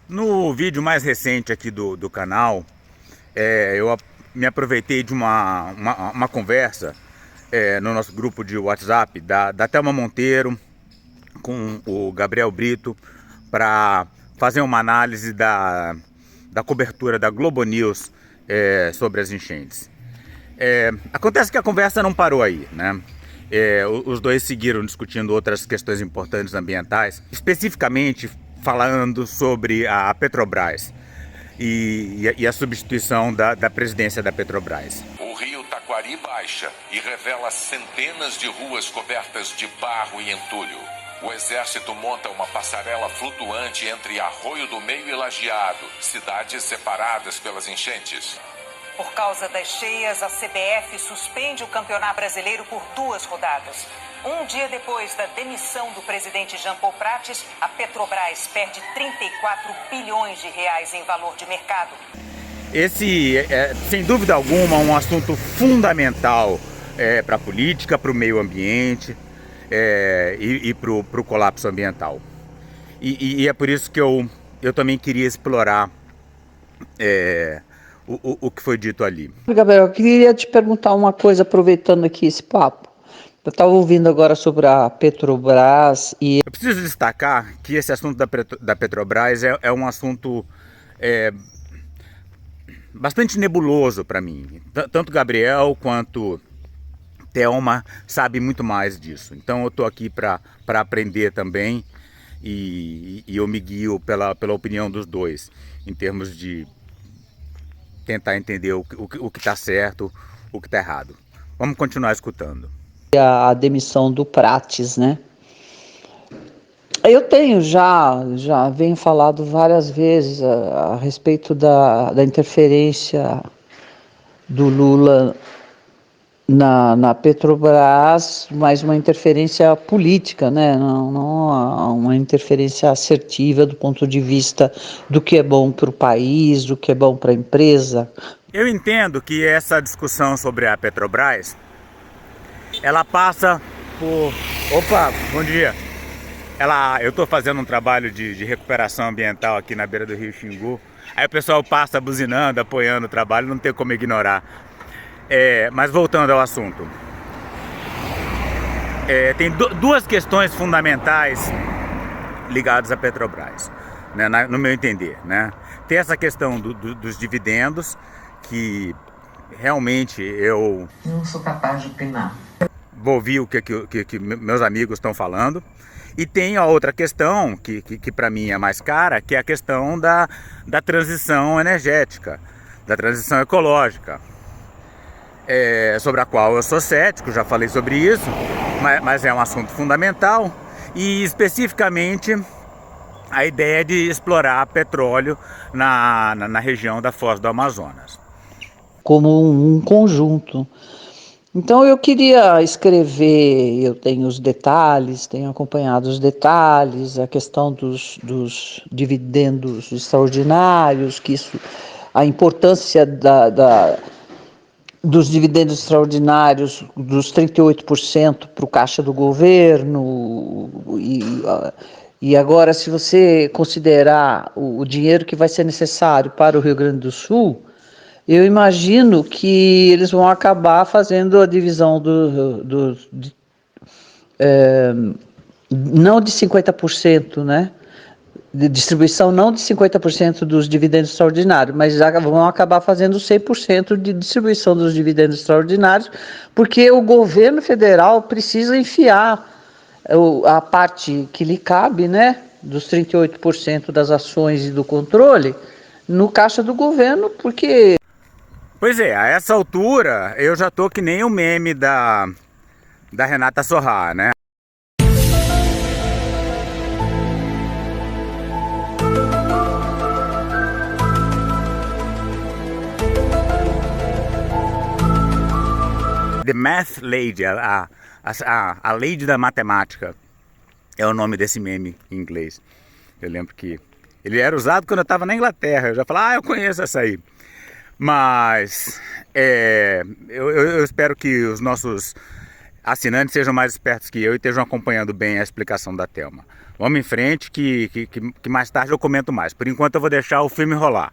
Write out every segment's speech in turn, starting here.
No vídeo mais recente aqui do canal, eu me aproveitei de uma conversa no nosso grupo de WhatsApp da Thelma Monteiro com o Gabriel Brito para fazer uma análise da cobertura da Globo News sobre as enchentes. Acontece que a conversa não parou aí, né? Os dois seguiram discutindo outras questões importantes ambientais, especificamente falando sobre a Petrobras e a substituição da presidência da Petrobras. O rio Taquari baixa e revela centenas de ruas cobertas de barro e entulho. O exército monta uma passarela flutuante entre Arroio do Meio e Lajeado, cidades separadas pelas enchentes. Por causa das cheias, a CBF suspende o Campeonato Brasileiro por 2 rodadas. Um dia depois da demissão do presidente Jean Paul Prates, a Petrobras perde 34 bilhões de reais em valor de mercado. Esse é, sem dúvida alguma, um assunto fundamental para a política, para o meio ambiente e para o colapso ambiental. E é por isso que eu também queria explorar o que foi dito ali. Gabriel, eu queria te perguntar uma coisa, aproveitando aqui esse papo. Eu estava ouvindo agora sobre a Petrobras e... Eu preciso destacar que esse assunto da Petrobras é um assunto bastante nebuloso para mim. Tanto Gabriel quanto Thelma sabe muito mais disso. Então eu estou aqui para aprender também e eu me guio pela opinião dos dois, em termos de tentar entender o que está certo, o que está errado. Vamos continuar escutando. A demissão do Prates, né? Eu tenho já venho falado várias vezes a respeito da interferência do Lula na Petrobras, mas uma interferência política, né? Não uma interferência assertiva do ponto de vista do que é bom para o país, do que é bom para a empresa. Eu entendo que essa discussão sobre a Petrobras, ela passa por... Opa, bom dia! Eu estou fazendo um trabalho de recuperação ambiental aqui na beira do Rio Xingu. Aí o pessoal passa buzinando, apoiando o trabalho, não tem como ignorar. Mas voltando ao assunto. Tem duas questões fundamentais ligadas à Petrobras, né, no meu entender, né? Tem essa questão dos dividendos, que realmente eu não sou capaz de opinar. Vou ouvir o que meus amigos estão falando. E tem a outra questão, que para mim é mais cara, que é a questão da transição energética, da transição ecológica, sobre a qual eu sou cético, já falei sobre isso, mas é um assunto fundamental, e especificamente a ideia de explorar petróleo na região da Foz do Amazonas. Como um conjunto. Então eu queria escrever, eu tenho os detalhes, tenho acompanhado os detalhes, a questão dos dividendos extraordinários, que isso, a importância dos dividendos extraordinários, dos 38% para o caixa do governo, e agora se você considerar o dinheiro que vai ser necessário para o Rio Grande do Sul, eu imagino que eles vão acabar fazendo a divisão não de 50%, né? De distribuição não de 50% dos dividendos extraordinários, mas já vão acabar fazendo 100% de distribuição dos dividendos extraordinários, porque o governo federal precisa enfiar a parte que lhe cabe, né? Dos 38% das ações e do controle, no caixa do governo, porque... Pois é, a essa altura eu já tô que nem o meme da Renata Sorrah, né? The Math Lady, a Lady da Matemática, é o nome desse meme em inglês. Eu lembro que ele era usado quando eu estava na Inglaterra, eu já falava, eu conheço essa aí. Mas eu espero que os nossos assinantes sejam mais espertos que eu e estejam acompanhando bem a explicação da Thelma. Vamos em frente que mais tarde eu comento mais. Por enquanto eu vou deixar o filme rolar.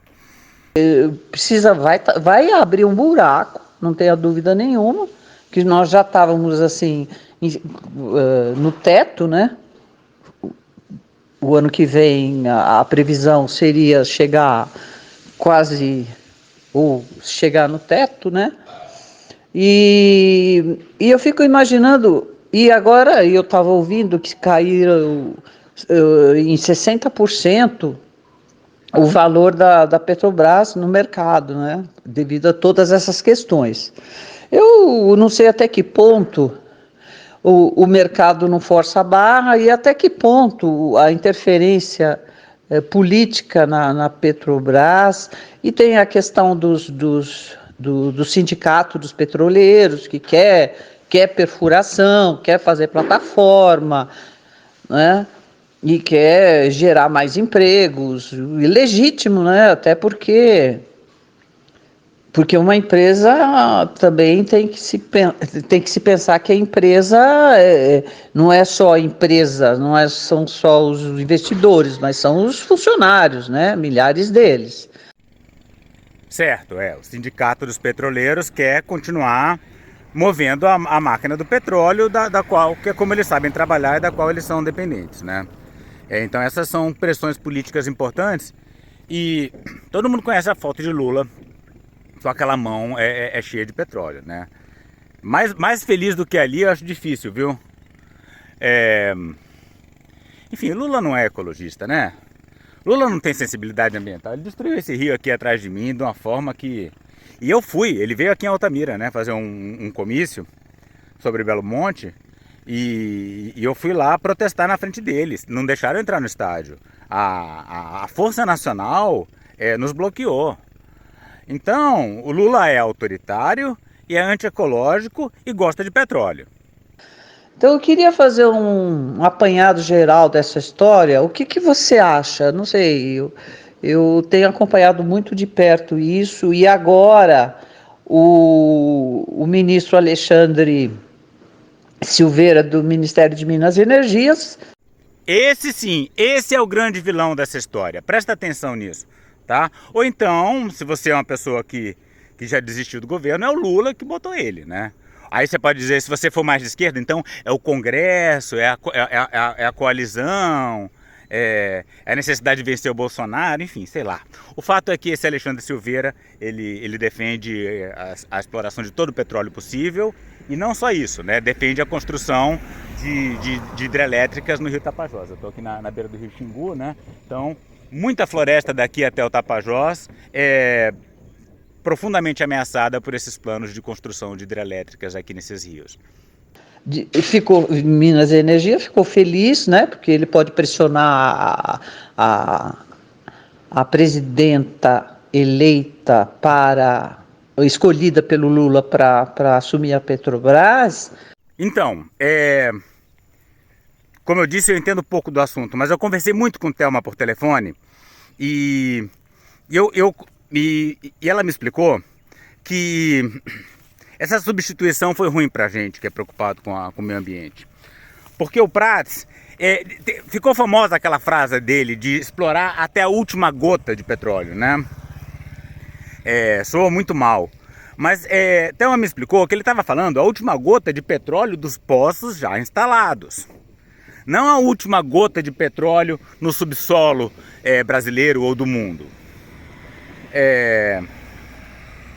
Vai abrir um buraco, não tenha dúvida nenhuma, que nós já estávamos assim no teto, né? O ano que vem a previsão seria chegar quase, ou chegar no teto, né? E eu fico imaginando, e agora eu estava ouvindo que caíram em 60% o valor da Petrobras no mercado, né? Devido a todas essas questões. Eu não sei até que ponto o mercado não força a barra e até que ponto a interferência política na Petrobras, e tem a questão do sindicato dos petroleiros, que quer perfuração, quer fazer plataforma, né? E quer gerar mais empregos, ilegítimo, né? Até porque uma empresa também tem que se pensar que a empresa não é só a empresa, são só os investidores, mas são os funcionários, né? Milhares deles. Certo, o Sindicato dos Petroleiros quer continuar movendo a máquina do petróleo, da qual, que é como eles sabem trabalhar e da qual eles são dependentes, né? Então essas são pressões políticas importantes e todo mundo conhece a foto de Lula, só aquela mão é cheia de petróleo, né? Mais feliz do que ali eu acho difícil, viu? Enfim, Lula não é ecologista, né? Lula não tem sensibilidade ambiental. Ele destruiu esse rio aqui atrás de mim de uma forma que... E eu fui, ele veio aqui em Altamira, né? Fazer um comício sobre Belo Monte. E eu fui lá protestar na frente deles. Não deixaram eu entrar no estádio. A Força Nacional nos bloqueou. Então, o Lula é autoritário e é antiecológico e gosta de petróleo. Então eu queria fazer um apanhado geral dessa história. O que você acha? Não sei, eu tenho acompanhado muito de perto isso, e agora o ministro Alexandre Silveira, do Ministério de Minas e Energias. Esse sim, esse é o grande vilão dessa história. Presta atenção nisso, tá? Ou então, se você é uma pessoa que já desistiu do governo, é o Lula que botou ele, né? Aí você pode dizer, se você for mais de esquerda, então é o Congresso, é a coalizão, é a necessidade de vencer o Bolsonaro, enfim, sei lá. O fato é que esse Alexandre Silveira, ele defende a exploração de todo o petróleo possível, e não só isso, né? Defende a construção de hidrelétricas no Rio Tapajós. Eu estou aqui na beira do Rio Xingu, né? Então, muita floresta daqui até o Tapajós é profundamente ameaçada por esses planos de construção de hidrelétricas aqui nesses rios. Minas e Energia ficou feliz, né? Porque ele pode pressionar a presidenta eleita escolhida pelo Lula para assumir a Petrobras. Então, como eu disse, eu entendo pouco do assunto, mas eu conversei muito com Thelma por telefone e ela me explicou que essa substituição foi ruim pra gente, que é preocupado com o meio ambiente. Porque o Prats, ficou famosa aquela frase dele de explorar até a última gota de petróleo, né? Soa muito mal. Mas Thelma me explicou que ele estava falando a última gota de petróleo dos poços já instalados. Não a última gota de petróleo no subsolo brasileiro ou do mundo.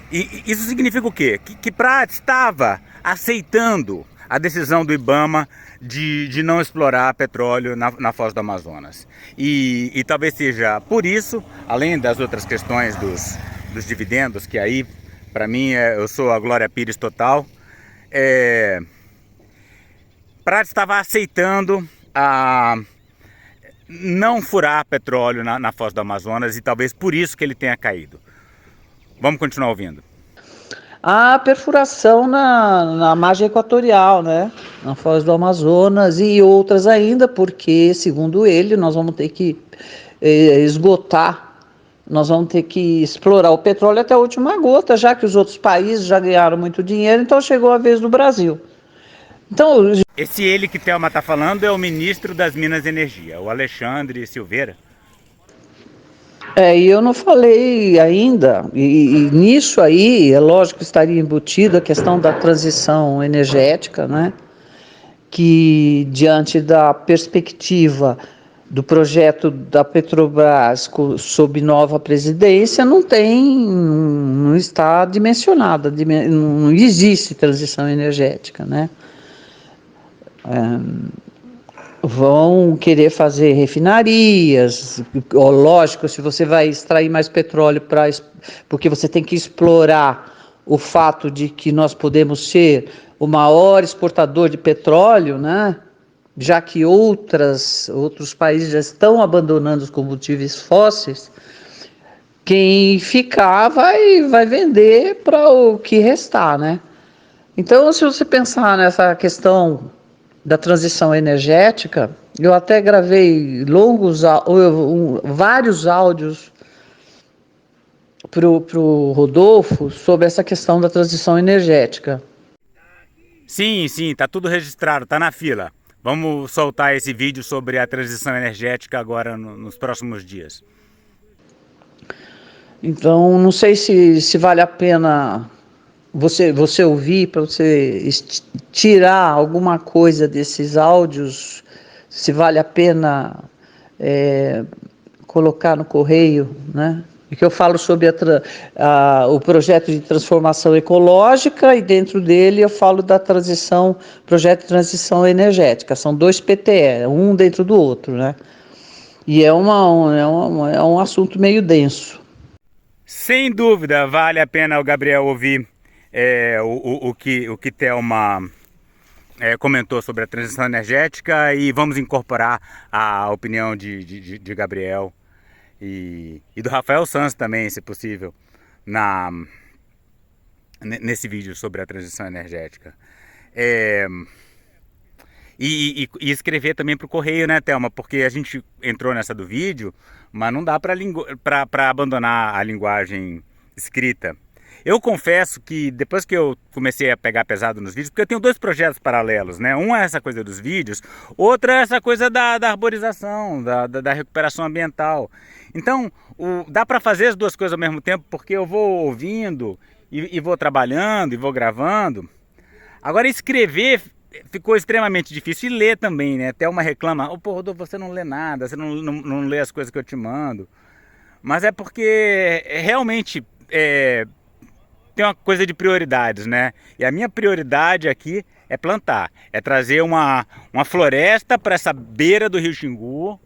E isso significa o quê? Que Prats estava aceitando a decisão do IBAMA de não explorar petróleo na Foz do Amazonas. E talvez seja por isso, além das outras questões dos dividendos, que aí, para mim, eu sou a Glória Pires total, Prats estava aceitando não furar petróleo na Foz do Amazonas, e talvez por isso que ele tenha caído. Vamos continuar ouvindo. A perfuração na margem equatorial, né? Na Foz do Amazonas e outras ainda, porque, segundo ele, nós vamos ter que esgotar, nós vamos ter que explorar o petróleo até a última gota, já que os outros países já ganharam muito dinheiro, então chegou a vez do Brasil. Então, Esse ele que Thelma está falando é o ministro das Minas e Energia, o Alexandre Silveira. e eu não falei ainda, e nisso aí, é lógico que estaria embutida a questão da transição energética, né? Que diante da perspectiva do projeto da Petrobras sob nova presidência, não está dimensionada, não existe transição energética, né? Vão querer fazer refinarias, lógico, se você vai extrair mais petróleo, porque você tem que explorar o fato de que nós podemos ser o maior exportador de petróleo, né? Já que outros países já estão abandonando os combustíveis fósseis, quem ficar vai vender para o que restar, né? Então, se você pensar nessa questão da transição energética, eu até gravei vários áudios para o Rodolfo sobre essa questão da transição energética. Sim, tá tudo registrado, tá na fila. Vamos soltar esse vídeo sobre a transição energética agora nos próximos dias. Então, não sei se vale a pena você ouvir, para você tirar alguma coisa desses áudios, se vale a pena colocar no correio, né? Que eu falo sobre o projeto de transformação ecológica e dentro dele eu falo da projeto de transição energética. São 2 PTE, um dentro do outro, né? E é um assunto meio denso. Sem dúvida, vale a pena o Gabriel ouvir o que Thelma comentou sobre a transição energética, e vamos incorporar a opinião de Gabriel e do Rafael Sanz também, se possível, nesse vídeo sobre a transição energética. E escrever também para o correio, né, Thelma? Porque a gente entrou nessa do vídeo, mas não dá para abandonar a linguagem escrita. Eu confesso que depois que eu comecei a pegar pesado nos vídeos, porque eu tenho 2 projetos paralelos, né? Um é essa coisa dos vídeos, outro é essa coisa da arborização, da recuperação ambiental. Então, dá para fazer as 2 coisas ao mesmo tempo, porque eu vou ouvindo e vou trabalhando e vou gravando. Agora, escrever ficou extremamente difícil, e ler também, né? Até uma reclama, pô, Rodolfo, você não lê nada, você não lê as coisas que eu te mando. Mas é porque realmente tem uma coisa de prioridades, né? E a minha prioridade aqui é plantar, é trazer uma floresta para essa beira do Rio Xingu,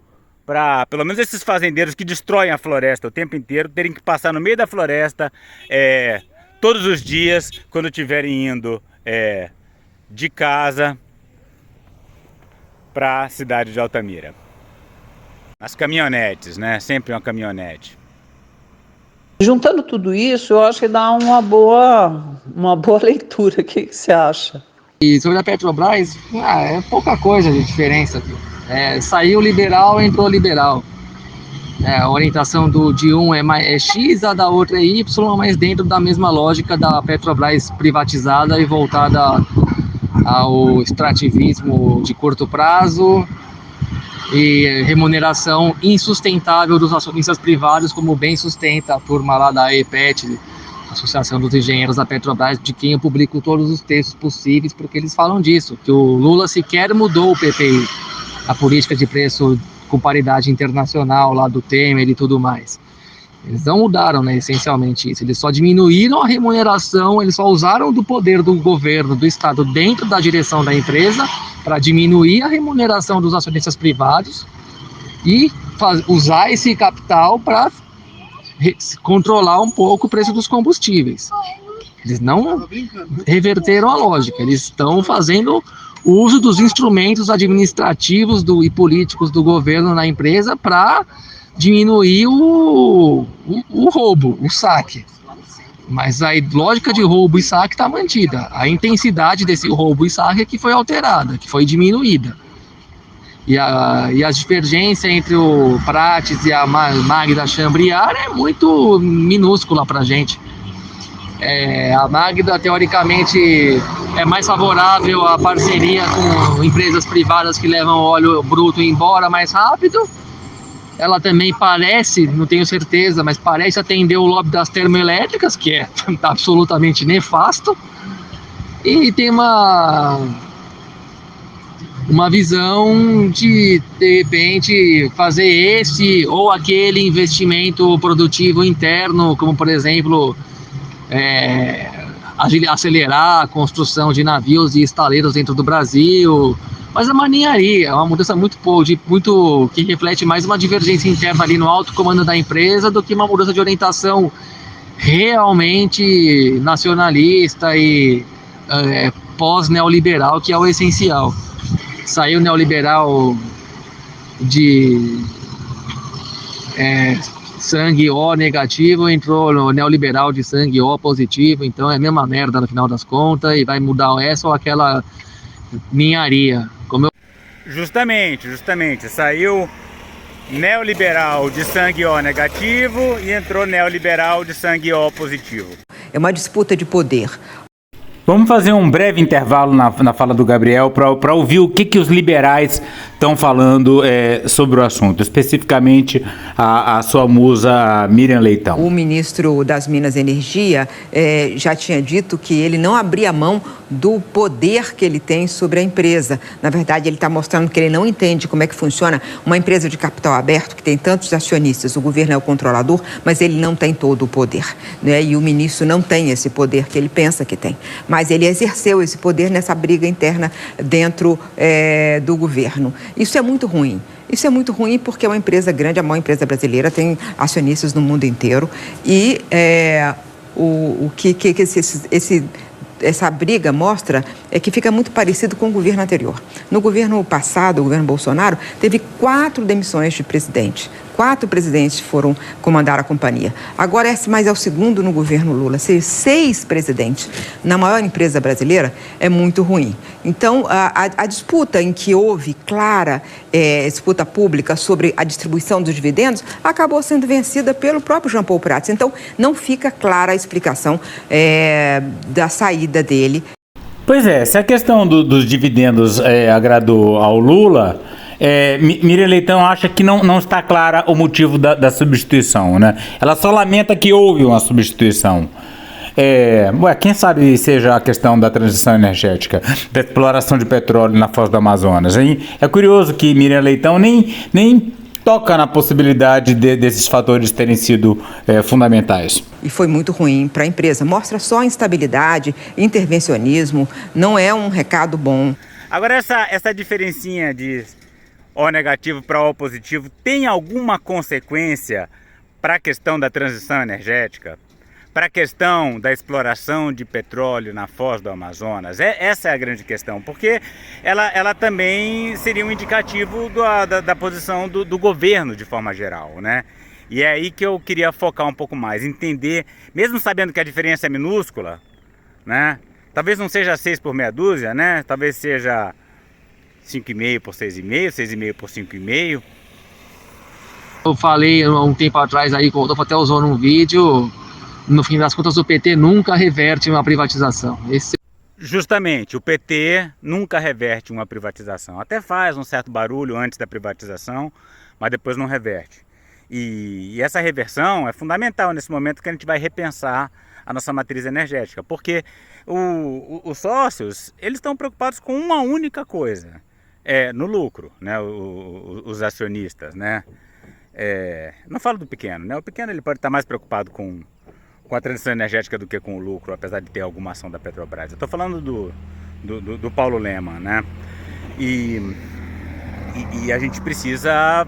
para pelo menos esses fazendeiros que destroem a floresta o tempo inteiro terem que passar no meio da floresta todos os dias quando estiverem indo de casa para a cidade de Altamira. As caminhonetes, né? Sempre uma caminhonete. Juntando tudo isso, eu acho que dá uma boa leitura. O que você acha? E sobre a Petrobras, é pouca coisa de diferença. Saiu liberal, entrou liberal. A orientação de um é X, a da outra é Y, mas dentro da mesma lógica da Petrobras privatizada e voltada ao extrativismo de curto prazo e remuneração insustentável dos acionistas privados, como bem sustenta a turma lá da AEPET, Associação dos Engenheiros da Petrobras, de quem eu publico todos os textos possíveis, porque eles falam disso, que o Lula sequer mudou o PPI, a política de preço com paridade internacional lá do Temer e tudo mais. Eles não mudaram, né, essencialmente isso, eles só diminuíram a remuneração, eles só usaram do poder do governo, do Estado, dentro da direção da empresa, para diminuir a remuneração dos acionistas privados e usar esse capital para controlar um pouco o preço dos combustíveis. Eles não reverteram a lógica, eles estão fazendo uso dos instrumentos administrativos e políticos do governo na empresa para diminuir o roubo, o saque. Mas a lógica de roubo e saque está mantida. A intensidade desse roubo e saque é que foi alterada, que foi diminuída. E a divergência entre o Prates e a Magda Chambriard é muito minúscula para a gente. A Magda, teoricamente, é mais favorável à parceria com empresas privadas que levam óleo bruto embora mais rápido. Ela também parece, não tenho certeza, mas parece atender o lobby das termoelétricas, que é absolutamente nefasto. E tem uma visão de repente, fazer esse ou aquele investimento produtivo interno, como, por exemplo, acelerar a construção de navios e estaleiros dentro do Brasil. Mas é uma ninharia, é uma mudança muito que reflete mais uma divergência interna ali no alto comando da empresa do que uma mudança de orientação realmente nacionalista e pós-neoliberal, que é o essencial. Saiu o neoliberal de sangue O negativo, entrou no neoliberal de sangue O positivo, então é a mesma merda no final das contas, e vai mudar essa ou aquela ninharia. Justamente, saiu neoliberal de sangue O negativo e entrou neoliberal de sangue O positivo. É uma disputa de poder. Vamos fazer um breve intervalo na fala do Gabriel para ouvir o que os liberais estão falando sobre o assunto, especificamente a sua musa Miriam Leitão. O ministro das Minas e Energia já tinha dito que ele não abria mão do poder que ele tem sobre a empresa. Na verdade, ele está mostrando que ele não entende como é que funciona uma empresa de capital aberto que tem tantos acionistas. O governo é o controlador, mas ele não tem todo o poder, né? E o ministro não tem esse poder que ele pensa que tem. Mas ele exerceu esse poder nessa briga interna dentro do governo. Isso é muito ruim. Isso é muito ruim porque é uma empresa grande, a maior empresa brasileira, tem acionistas no mundo inteiro. E essa briga mostra que fica muito parecido com o governo anterior. No governo passado, o governo Bolsonaro, teve 4 demissões de presidente. 4 presidentes foram comandar a companhia. Agora, mas é o segundo no governo Lula. 6 presidentes na maior empresa brasileira é muito ruim. Então, a disputa em que houve clara disputa pública sobre a distribuição dos dividendos acabou sendo vencida pelo próprio Jean Paul Prats. Então, não fica clara a explicação da saída dele. Pois é, se a questão dos dividendos agradou ao Lula, Miriam Leitão acha que não está clara o motivo da substituição, né? Ela só lamenta que houve uma substituição. Quem sabe seja a questão da transição energética, da exploração de petróleo na Foz do Amazonas, hein? É curioso que Miriam Leitão nem toca na possibilidade desses fatores terem sido fundamentais. E foi muito ruim para a empresa. Mostra só instabilidade, intervencionismo, não é um recado bom. Agora, essa diferencinha de O negativo para O positivo tem alguma consequência para a questão da transição energética? Para a questão da exploração de petróleo na Foz do Amazonas? Essa é a grande questão, porque ela também seria um indicativo da posição do governo de forma geral, né? E é aí que eu queria focar um pouco mais, entender, mesmo sabendo que a diferença é minúscula, né? Talvez não seja 6 por meia dúzia, né? Talvez seja 5,5 por 6,5, 6,5 por 5,5. Eu falei há um tempo atrás aí, o Rodolfo até usou num vídeo, no fim das contas o PT nunca reverte uma privatização. Justamente, o PT nunca reverte uma privatização. Até faz um certo barulho antes da privatização, mas depois não reverte. E essa reversão é fundamental nesse momento que a gente vai repensar a nossa matriz energética, porque os sócios, eles estão preocupados com uma única coisa, no lucro, né? Os acionistas, né? Não falo do pequeno, né? O pequeno ele pode estar mais preocupado com a transição energética do que com o lucro, apesar de ter alguma ação da Petrobras. Eu estou falando do Paulo Lemann, né? E a gente precisa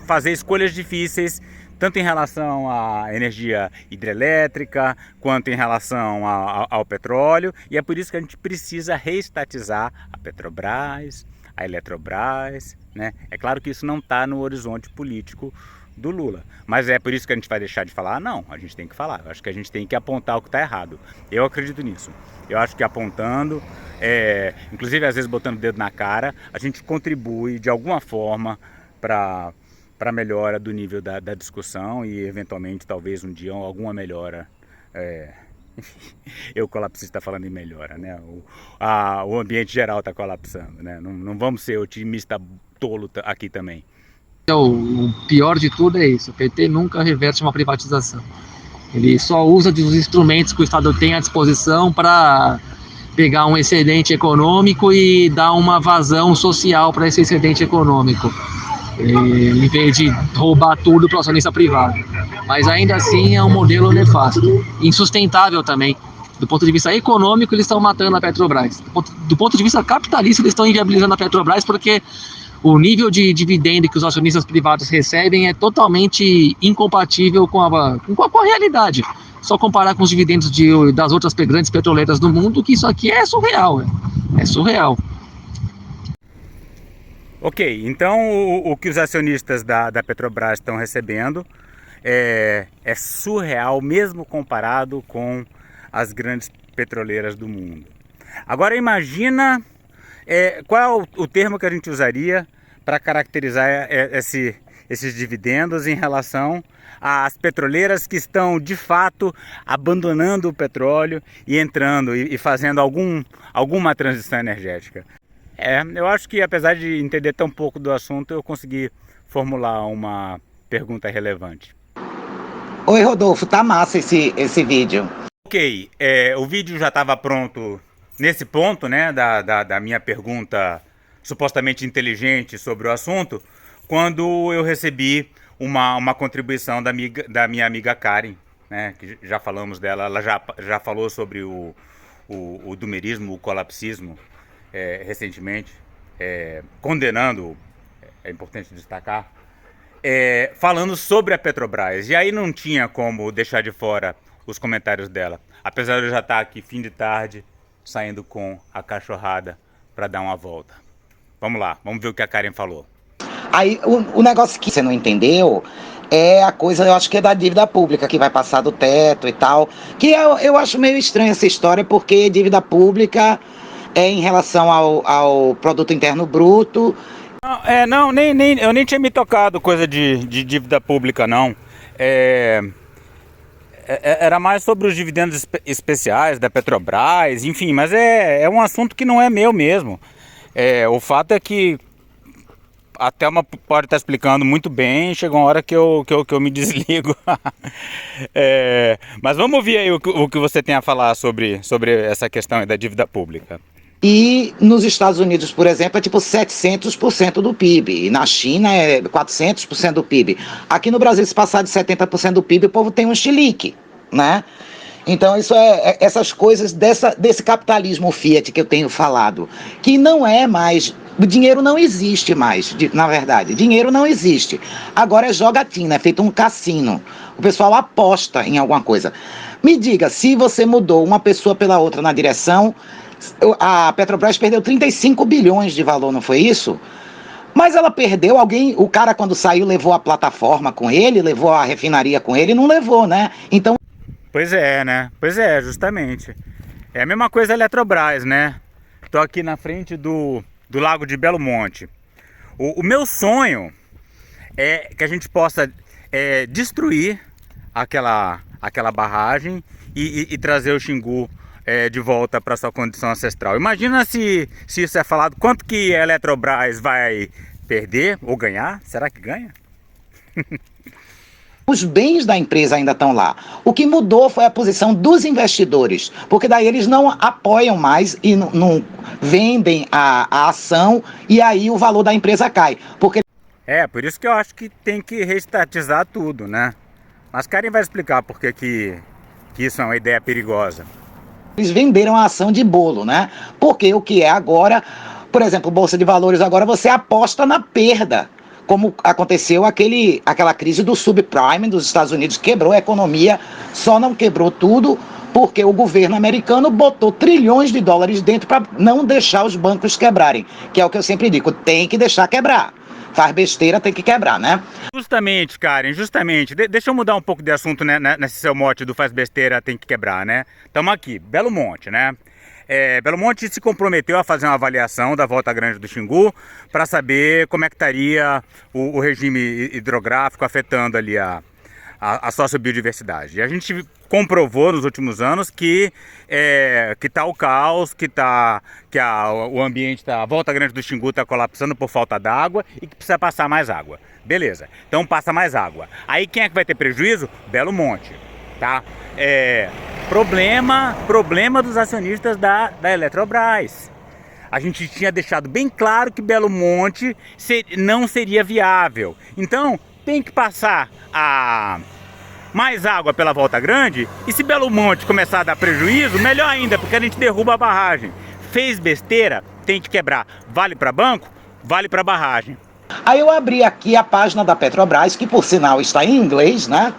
fazer escolhas difíceis, tanto em relação à energia hidrelétrica, quanto em relação ao petróleo, e é por isso que a gente precisa reestatizar a Petrobras, a Eletrobras, né? É claro que isso não está no horizonte político do Lula, mas é por isso que a gente vai deixar de falar? Não, a gente tem que falar. Eu acho que a gente tem que apontar o que está errado. Eu acredito nisso. Eu acho que apontando, inclusive às vezes botando o dedo na cara, a gente contribui de alguma forma para a melhora do nível da discussão e eventualmente talvez um dia alguma melhora O colapsista está falando em melhora, né? O ambiente geral está colapsando, né? Não vamos ser otimista tolo aqui também. O pior de tudo é isso, o PT nunca reverte uma privatização. Ele só usa dos instrumentos que o Estado tem à disposição para pegar um excedente econômico e dar uma vazão social para esse excedente econômico, em vez de roubar tudo para o acionista privado. Mas ainda assim é um modelo nefasto, insustentável também. Do ponto de vista econômico, eles estão matando a Petrobras. Do ponto de vista capitalista, eles estão inviabilizando a Petrobras porque o nível de dividendo que os acionistas privados recebem é totalmente incompatível com a realidade. Só comparar com os dividendos das outras grandes petroleiras do mundo, que isso aqui é surreal. É surreal. Ok, então o que os acionistas da Petrobras estão recebendo é surreal, mesmo comparado com as grandes petroleiras do mundo. Agora imagina qual é o termo que a gente usaria para caracterizar esses dividendos em relação às petroleiras que estão de fato abandonando o petróleo e entrando e fazendo alguma transição energética. Eu acho que apesar de entender tão pouco do assunto, eu consegui formular uma pergunta relevante. Oi, Rodolfo, tá massa esse vídeo. Ok, o vídeo já estava pronto nesse ponto, né, da minha pergunta supostamente inteligente sobre o assunto, quando eu recebi uma contribuição da minha amiga Karen, né, que já falamos dela, ela já falou sobre o dumerismo, o colapsismo, recentemente, condenando, é importante destacar, falando sobre a Petrobras. E aí não tinha como deixar de fora os comentários dela, apesar de eu já estar aqui fim de tarde, saindo com a cachorrada para dar uma volta. Vamos lá, vamos ver o que a Karen falou. Aí o negócio que você não entendeu é a coisa, eu acho que é da dívida pública, que vai passar do teto e tal, que eu acho meio estranha essa história, porque dívida pública é em relação ao produto interno bruto. Não, eu nem tinha me tocado coisa de dívida pública, não. Era mais sobre os dividendos especiais da Petrobras, enfim, mas é um assunto que não é meu mesmo. O fato é que a Thelma pode estar explicando muito bem, chegou uma hora que eu me desligo. Mas vamos ouvir aí o que você tem a falar sobre essa questão aí da dívida pública. E nos Estados Unidos, por exemplo, é tipo 700% do PIB. E na China é 400% do PIB. Aqui no Brasil, se passar de 70% do PIB, o povo tem um chilique, né? Então, isso essas coisas desse capitalismo Fiat que eu tenho falado, que não é mais... O dinheiro não existe mais, na verdade. Dinheiro não existe. Agora é jogatina, é feito um cassino. O pessoal aposta em alguma coisa. Me diga, se você mudou uma pessoa pela outra na direção... A Petrobras perdeu 35 bilhões de valor, não foi isso? Mas ela perdeu o cara quando saiu levou a plataforma com ele, levou a refinaria com ele, não levou, né? Então... Pois é, né? Pois é, justamente. É a mesma coisa a Eletrobras, né? Tô aqui na frente do Lago de Belo Monte. O meu sonho é que a gente possa destruir aquela barragem e trazer o Xingu de volta para sua condição ancestral. Imagina se isso é falado, quanto que a Eletrobras vai perder ou ganhar? Será que ganha? Os bens da empresa ainda estão lá. O que mudou foi a posição dos investidores, porque daí eles não apoiam mais e não vendem a ação, e aí o valor da empresa cai. Por isso que eu acho que tem que reestatizar tudo, né? Mas Karen vai explicar por que isso é uma ideia perigosa. Eles venderam a ação de bolo, né? Porque o que é agora, por exemplo, Bolsa de Valores, agora você aposta na perda. Como aconteceu aquela crise do subprime dos Estados Unidos, quebrou a economia, só não quebrou tudo porque o governo americano botou trilhões de dólares dentro para não deixar os bancos quebrarem, que é o que eu sempre digo, tem que deixar quebrar. Faz besteira, tem que quebrar, né? Justamente, Karen, justamente. Deixa eu mudar um pouco de assunto, né, nesse seu mote do faz besteira, tem que quebrar, né? Estamos aqui, Belo Monte, né? Belo Monte se comprometeu a fazer uma avaliação da Volta Grande do Xingu para saber como é que estaria o regime hidrográfico afetando ali a sociobiodiversidade. E a gente comprovou nos últimos anos que tá o caos, o ambiente, a Volta Grande do Xingu está colapsando por falta d'água e que precisa passar mais água. Beleza, então passa mais água. Aí quem é que vai ter prejuízo? Belo Monte, tá? Problema dos acionistas da Eletrobras. A gente tinha deixado bem claro que Belo Monte não seria viável. Então tem que passar mais água pela Volta Grande, e se Belo Monte começar a dar prejuízo, melhor ainda, porque a gente derruba a barragem. Fez besteira, tem que quebrar. Vale para banco, vale para barragem. Aí eu abri aqui a página da Petrobras, que por sinal está em inglês, né?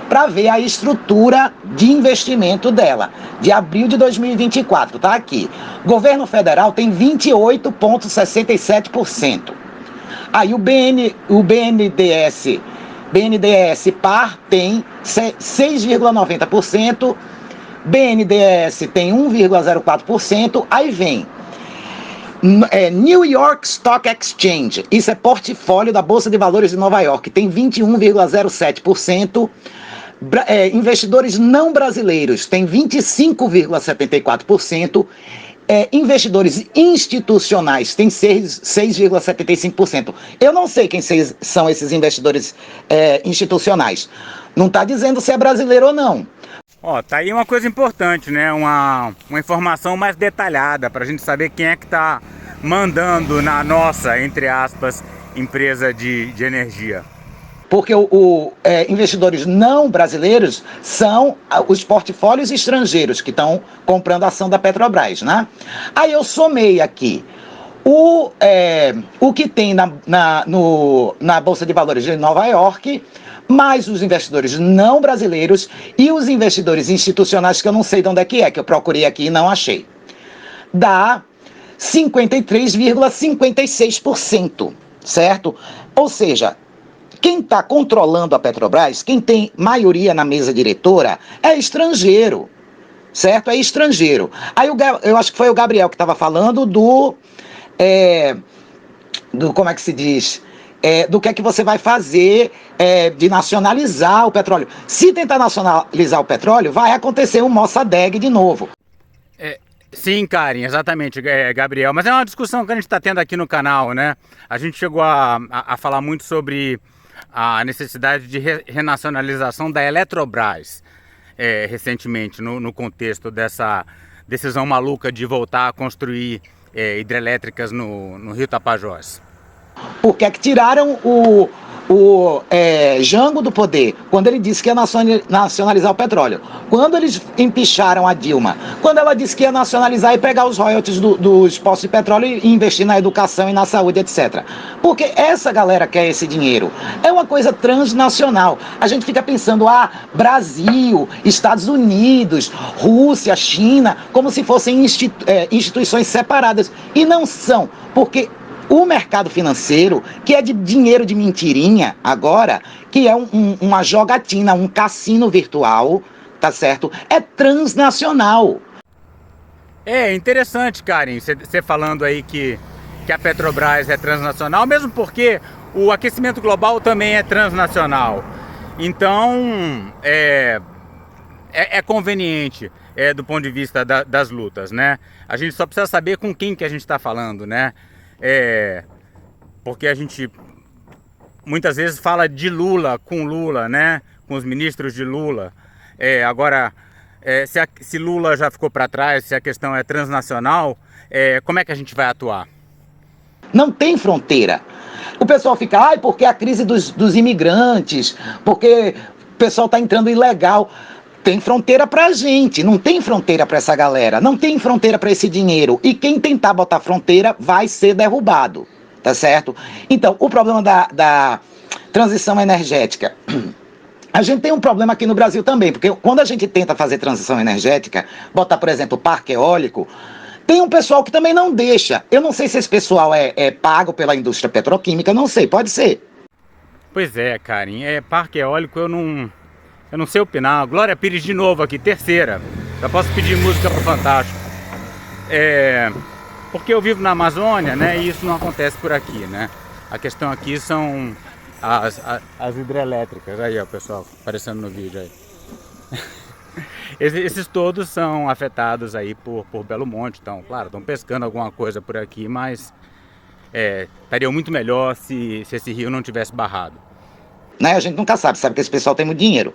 Para ver a estrutura de investimento dela, de abril de 2024, tá aqui. Governo federal tem 28,67%. Aí o BNDES Par tem 6,90%, BNDES tem 1,04%, aí vem New York Stock Exchange, isso é portfólio da Bolsa de Valores de Nova York, tem 21,07%, investidores não brasileiros tem 25,74%, investidores institucionais tem 6,75%. Eu não sei quem são esses investidores institucionais. Não está dizendo se é brasileiro ou não. Tá aí uma coisa importante, né? Uma informação mais detalhada para a gente saber quem é que está mandando na nossa, entre aspas, empresa de energia. Porque investidores não brasileiros são os portfólios estrangeiros que estão comprando a ação da Petrobras, né? Aí eu somei aqui o que tem na Bolsa de Valores de Nova York, mais os investidores não brasileiros e os investidores institucionais, que eu não sei de onde é, que eu procurei aqui e não achei. Dá 53,56%, certo? Ou seja, quem está controlando a Petrobras, quem tem maioria na mesa diretora, é estrangeiro, certo? É estrangeiro. Aí eu acho que foi o Gabriel que estava falando do como é que se diz? Do que é que você vai fazer de nacionalizar o petróleo. Se tentar nacionalizar o petróleo, vai acontecer um Mossadegh de novo. Sim, Karen, exatamente, Gabriel. Mas é uma discussão que a gente está tendo aqui no canal, né? A gente chegou a falar muito sobre a necessidade de renacionalização da Eletrobras recentemente, no contexto dessa decisão maluca de voltar a construir hidrelétricas no Rio Tapajós. Porque é que tiraram o Jango do poder, quando ele disse que ia nacionalizar o petróleo, quando eles empicharam a Dilma, quando ela disse que ia nacionalizar e pegar os royalties dos postos de petróleo e investir na educação e na saúde, etc. Porque essa galera quer esse dinheiro. É uma coisa transnacional. A gente fica pensando, Brasil, Estados Unidos, Rússia, China, como se fossem instituições separadas. E não são, porque o mercado financeiro, que é de dinheiro de mentirinha agora, que é uma jogatina, um cassino virtual, tá certo? É transnacional. É interessante, Karen, você falando aí que a Petrobras é transnacional, mesmo porque o aquecimento global também é transnacional. Então, é conveniente do ponto de vista das lutas, né? A gente só precisa saber com quem que a gente está falando, né? Porque a gente muitas vezes fala de Lula, né? Com os ministros de Lula. Agora, se Lula já ficou para trás, se a questão é transnacional, como é que a gente vai atuar? Não tem fronteira. O pessoal fica, porque a crise dos imigrantes, porque o pessoal está entrando ilegal. Tem fronteira pra gente, não tem fronteira pra essa galera, não tem fronteira pra esse dinheiro. E quem tentar botar fronteira vai ser derrubado, tá certo? Então, o problema da transição energética. A gente tem um problema aqui no Brasil também, porque quando a gente tenta fazer transição energética, botar, por exemplo, parque eólico, tem um pessoal que também não deixa. Eu não sei se esse pessoal é pago pela indústria petroquímica, não sei, pode ser. Pois é, Karen, parque eólico eu não sei opinar. Glória Pires de novo aqui, terceira. Já posso pedir música pro Fantástico. Porque eu vivo na Amazônia, né? E isso não acontece por aqui, né? A questão aqui são as hidrelétricas. Aí, ó, pessoal, aparecendo no vídeo aí. Esses todos são afetados aí por Belo Monte, então, claro, estão pescando alguma coisa por aqui, mas estaria muito melhor se esse rio não tivesse barrado. Né? A gente nunca sabe que esse pessoal tem muito dinheiro.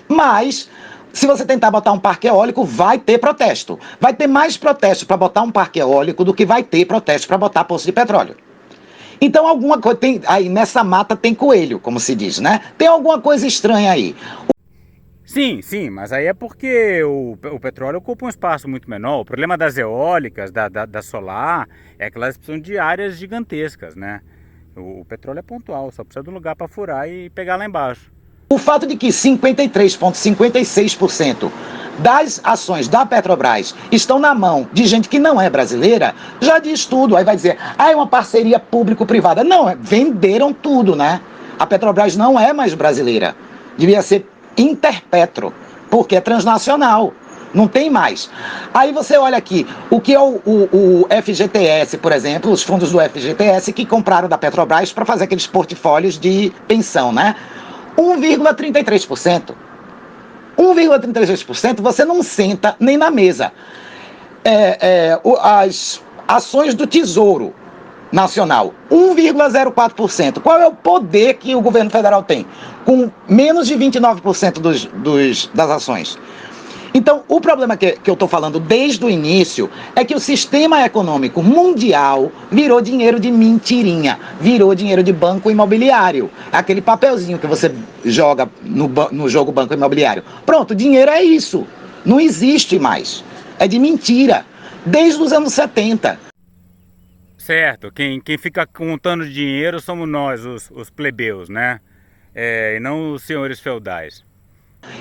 Mas, se você tentar botar um parque eólico, vai ter protesto. Vai ter mais protesto para botar um parque eólico do que vai ter protesto para botar poço de petróleo. Então, alguma coisa tem aí nessa mata tem coelho, como se diz, né? Tem alguma coisa estranha aí. Sim, mas aí é porque o petróleo ocupa um espaço muito menor. O problema das eólicas, da solar, é que elas precisam de áreas gigantescas, né? O petróleo é pontual, só precisa de um lugar para furar e pegar lá embaixo. O fato de que 53,56% das ações da Petrobras estão na mão de gente que não é brasileira, já diz tudo. Aí vai dizer, é uma parceria público-privada. Não, venderam tudo, né? A Petrobras não é mais brasileira. Devia ser Interpetro, porque é transnacional. Não tem mais. Aí você olha aqui, o que é o FGTS, por exemplo, os fundos do FGTS que compraram da Petrobras para fazer aqueles portfólios de pensão, né? 1,33%. 1,33% você não senta nem na mesa. As ações do Tesouro Nacional, 1,04%. Qual é o poder que o governo federal tem? Com menos de 29% das ações. Então, o problema que eu estou falando desde o início é que o sistema econômico mundial virou dinheiro de mentirinha, virou dinheiro de banco imobiliário. Aquele papelzinho que você joga no jogo banco imobiliário. Pronto, dinheiro é isso. Não existe mais. É de mentira. Desde os anos 70. Certo, quem fica contando dinheiro somos nós, os plebeus, né? E não os senhores feudais.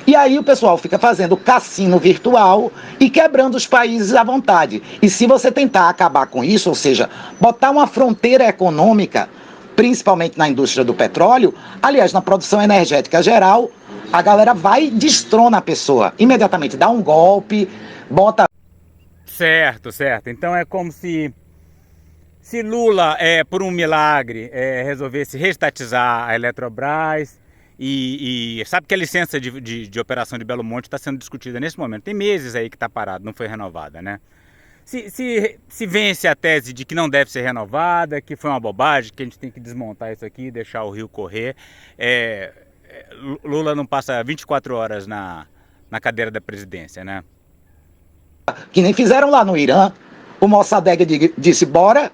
E aí o pessoal fica fazendo cassino virtual e quebrando os países à vontade. E se você tentar acabar com isso, ou seja, botar uma fronteira econômica, principalmente na indústria do petróleo, aliás, na produção energética geral, a galera vai e destrona a pessoa. Imediatamente dá um golpe, bota... Certo. Então é como se Lula, por um milagre, resolvesse reestatizar a Eletrobras. E sabe que a licença de operação de Belo Monte está sendo discutida nesse momento. Tem meses aí que está parado, não foi renovada, né? Se vence a tese de que não deve ser renovada, que foi uma bobagem, que a gente tem que desmontar isso aqui e deixar o rio correr, Lula não passa 24 horas na cadeira da presidência, né? Que nem fizeram lá no Irã. O Mossadegh disse, bora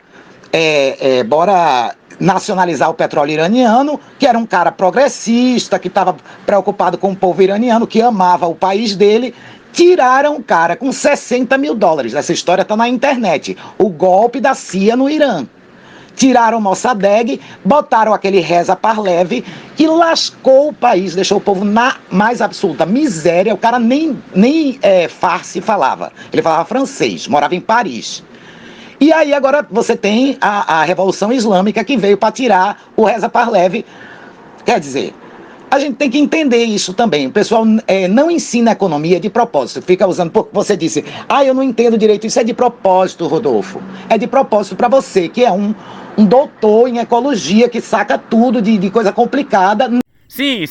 nacionalizar o petróleo iraniano, que era um cara progressista, que estava preocupado com o povo iraniano, que amava o país dele. Tiraram o cara com $60 mil. Essa história está na internet. O golpe da CIA no Irã. Tiraram o Mossadegh, botaram aquele Reza Pahlavi e lascou o país, deixou o povo na mais absoluta miséria. O cara nem farsi falava. Ele falava francês, morava em Paris. E aí agora você tem a Revolução Islâmica que veio para tirar o Reza Pahlavi. Quer dizer, a gente tem que entender isso também. O pessoal não ensina economia de propósito. Fica usando, porque você disse, eu não entendo direito. Isso é de propósito, Rodolfo. É de propósito para você, que é um doutor em ecologia, que saca tudo de coisa complicada. Sim,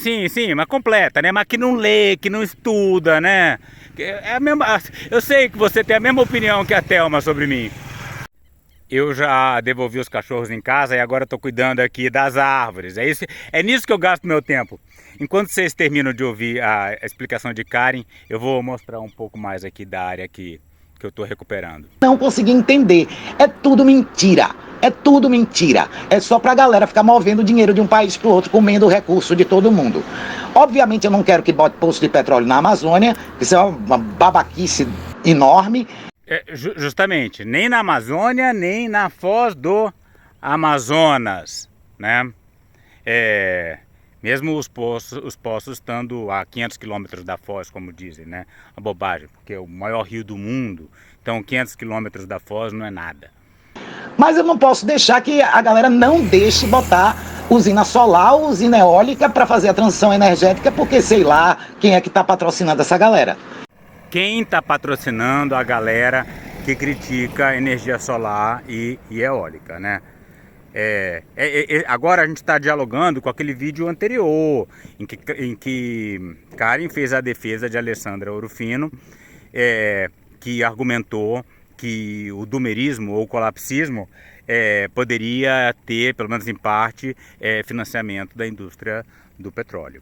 mas completa, né? Mas que não lê, que não estuda, né? Eu sei que você tem a mesma opinião que a Thelma sobre mim. Eu já devolvi os cachorros em casa e agora estou cuidando aqui das árvores. É nisso que eu gasto meu tempo. Enquanto vocês terminam de ouvir a explicação de Karen, eu vou mostrar um pouco mais aqui da área que eu estou recuperando. Não consegui entender. É tudo mentira. É tudo mentira. É só pra galera ficar movendo dinheiro de um país pro outro, comendo o recurso de todo mundo. Obviamente eu não quero que bote poço de petróleo na Amazônia. Isso é uma babaquice enorme. Justamente, nem na Amazônia, nem na foz do Amazonas, né? Mesmo os poços estando a 500 quilômetros da foz, como dizem, né? Uma bobagem, porque é o maior rio do mundo, então 500 quilômetros da foz não é nada. Mas eu não posso deixar que a galera não deixe botar usina solar ou usina eólica para fazer a transição energética, porque sei lá quem é que está patrocinando essa galera. Quem está patrocinando a galera que critica a energia solar e eólica, né? Agora a gente está dialogando com aquele vídeo anterior, em que Karen fez a defesa de Alessandra Ouro Fino, que argumentou que o dumerismo ou colapsismo poderia ter, pelo menos em parte, financiamento da indústria do petróleo.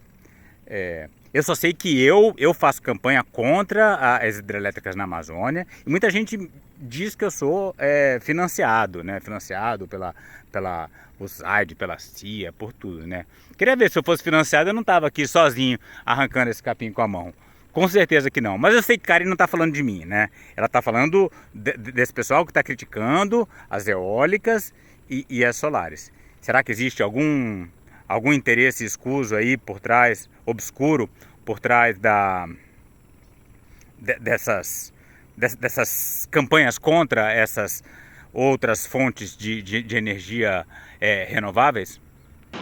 Eu só sei que eu faço campanha contra as hidrelétricas na Amazônia, e muita gente diz que eu sou financiado, né? Financiado pela USAID, pela CIA, por tudo, né? Queria ver, se eu fosse financiado, eu não estava aqui sozinho arrancando esse capim com a mão. Com certeza que não. Mas eu sei que Karen não está falando de mim, né? Ela está falando desse pessoal que está criticando as eólicas e as solares. Será que existe algum interesse escuso aí por trás, obscuro, por trás dessas campanhas contra essas outras fontes de energia renováveis?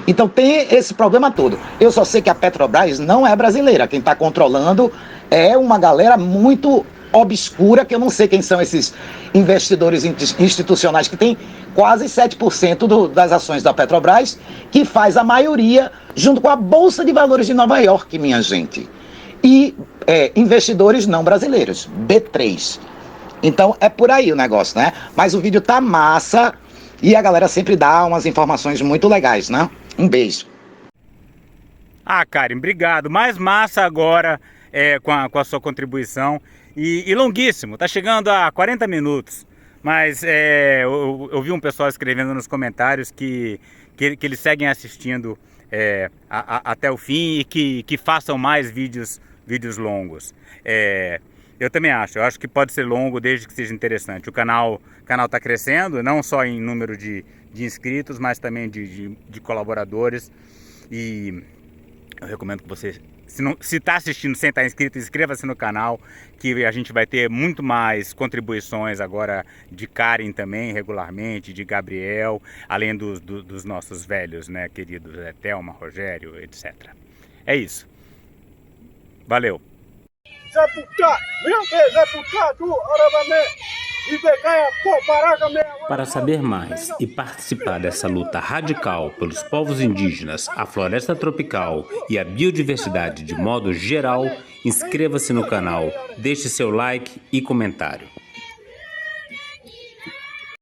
Então tem esse problema todo. Eu só sei que a Petrobras não é brasileira. Quem está controlando é uma galera muito obscura, que eu não sei quem são esses investidores institucionais que tem quase 7% das ações da Petrobras, que faz a maioria junto com a Bolsa de Valores de Nova York, minha gente. E investidores não brasileiros, B3. Então é por aí o negócio, né? Mas o vídeo tá massa e a galera sempre dá umas informações muito legais, né? Um beijo. Karen, obrigado. Mais massa agora com a sua contribuição. E longuíssimo, tá chegando a 40 minutos. Mas eu vi um pessoal escrevendo nos comentários que eles seguem assistindo até o fim e que façam mais vídeos longos. Eu também acho. Eu acho que pode ser longo desde que seja interessante. O canal está crescendo, não só em número de inscritos, mas também de colaboradores. E eu recomendo que você, se está assistindo sem estar inscrito, inscreva-se no canal, que a gente vai ter muito mais contribuições agora de Karen também, regularmente, de Gabriel, além dos nossos velhos, né, queridos, Thelma, Rogério, etc. É isso. Valeu. Para saber mais e participar dessa luta radical pelos povos indígenas, a floresta tropical e a biodiversidade de modo geral, inscreva-se no canal, deixe seu like e comentário.